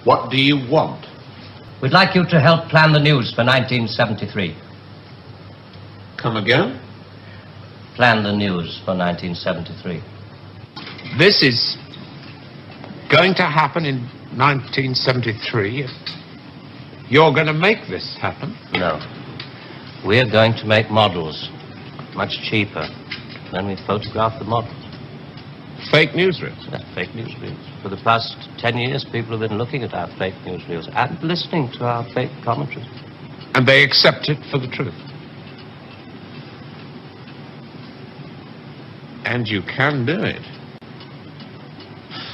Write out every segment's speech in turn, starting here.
What do you want? We'd like you to help plan the news for 1973. Come again? Plan the news for 1973. This is going to happen in 1973. You're going to make this happen? No. We're going to make models, much cheaper. Then we photograph the models. Fake newsreels? Yeah, fake newsreels. For the past 10 years, people have been looking at our fake newsreels and listening to our fake commentaries. And they accept it for the truth? And you can do it.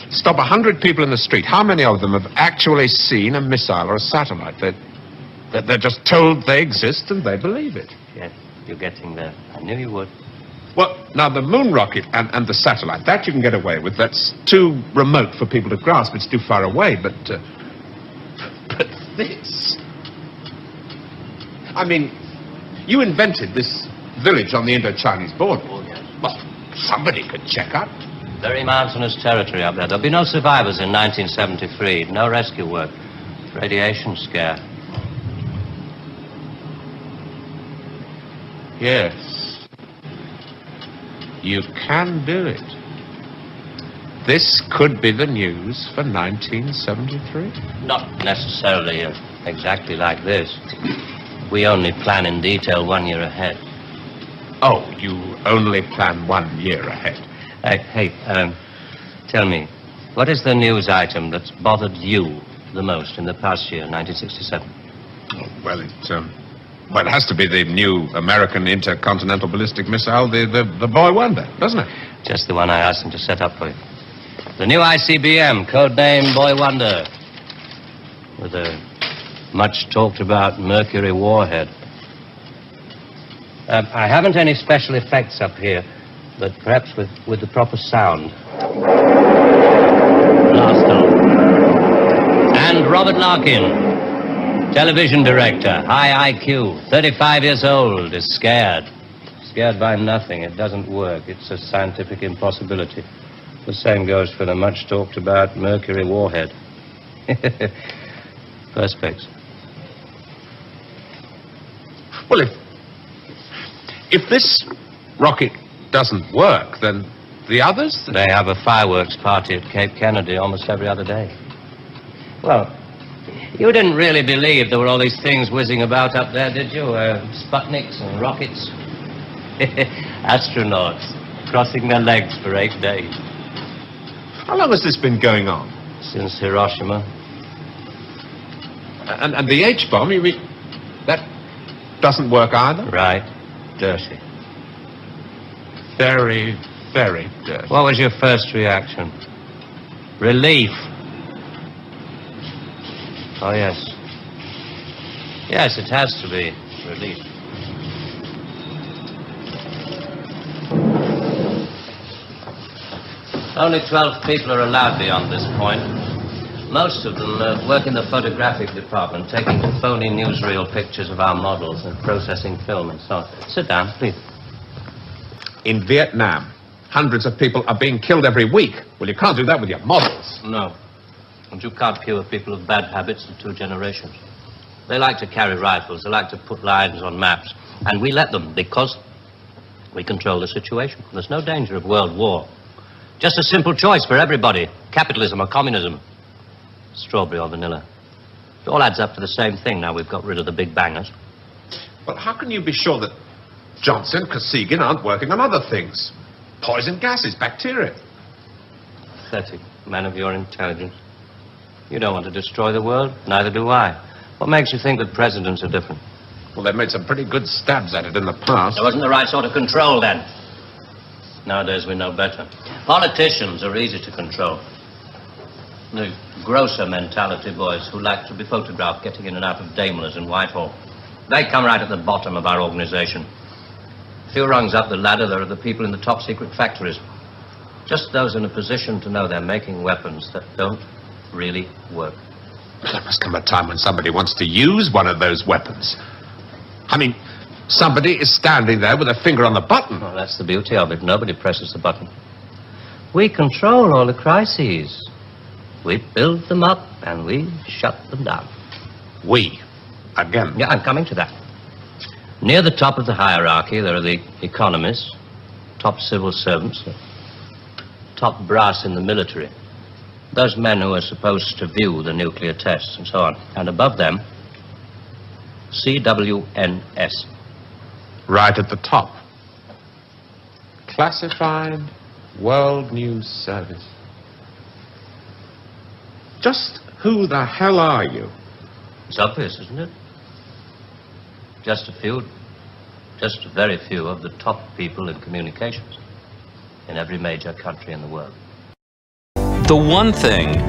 Stop 100 people in the street. How many of them have actually seen a missile or a satellite? They're just told they exist and they believe it. Yes, you're getting there. I knew you would. Well, now the moon rocket and the satellite, that you can get away with. That's too remote for people to grasp. It's too far away, but this... I mean, you invented this village on the Indo-Chinese border. Oh, yes. Well, somebody could check up. Very mountainous territory up there. There'll be no survivors in 1973. No rescue work. Radiation scare. Yes. You can do it. This could be the news for 1973. Not necessarily exactly like this. We only plan in detail 1 year ahead. Oh, you only plan 1 year ahead. Hey, tell me, what is the news item that's bothered you the most in the past year, 1967? Oh, well, it has to be the new American intercontinental ballistic missile, the Boy Wonder, doesn't it? Just the one I asked him to set up for you. The new ICBM, codename Boy Wonder, with a much talked about Mercury warhead. I haven't any special effects up here, but perhaps with the proper sound. Blast off. And Robert Larkin, television director, high IQ, 35 years old, is scared. Scared by nothing. It doesn't work. It's a scientific impossibility. The same goes for the much talked about Mercury warhead. Perspex. Well, if this rocket doesn't work, then the others... They have a fireworks party at Cape Kennedy almost every other day. Well, you didn't really believe there were all these things whizzing about up there, did you? Sputniks and rockets. Astronauts crossing their legs for 8 days. How long has this been going on? Since Hiroshima. And the H-bomb, you mean... that doesn't work either? Right. Dirty. Very, very dirty. What was your first reaction? Relief. Oh, yes. Yes, it has to be relief. Only 12 people are allowed beyond this point. Most of them work in the photographic department, taking phony newsreel pictures of our models and processing film and so on. Sit down, please. In Vietnam, hundreds of people are being killed every week. Well, you can't do that with your models. No. And you can't cure people of bad habits in 2 generations. They like to carry rifles. They like to put lines on maps. And we let them because we control the situation. There's no danger of world war. Just a simple choice for everybody. Capitalism or communism. Strawberry or vanilla. It all adds up to the same thing now we've got rid of the big bangers. Well, how can you be sure that Johnson, Kosygin aren't working on other things? Poison gases, bacteria. Pathetic man of your intelligence. You don't want to destroy the world, neither do I. What makes you think that presidents are different? Well, they've made some pretty good stabs at it in the past. There wasn't the right sort of control then. Nowadays we know better. Politicians are easy to control. The grosser mentality boys who like to be photographed getting in and out of Daimlers in Whitehall. They come right at the bottom of our organization. A few rungs up the ladder, there are the people in the top secret factories. Just those in a position to know they're making weapons that don't really work. There must come a time when somebody wants to use one of those weapons. I mean, somebody is standing there with a finger on the button. Well, that's the beauty of it. Nobody presses the button. We control all the crises. We build them up and we shut them down. We. Again. Yeah, I'm coming to that. Near the top of the hierarchy, there are the economists, top civil servants, the top brass in the military, those men who are supposed to view the nuclear tests and so on. And above them, CWNS. Right at the top. Classified World News Service. Just who the hell are you? It's obvious, isn't it? Just a very few of the top people in communications in every major country in the world. The one thing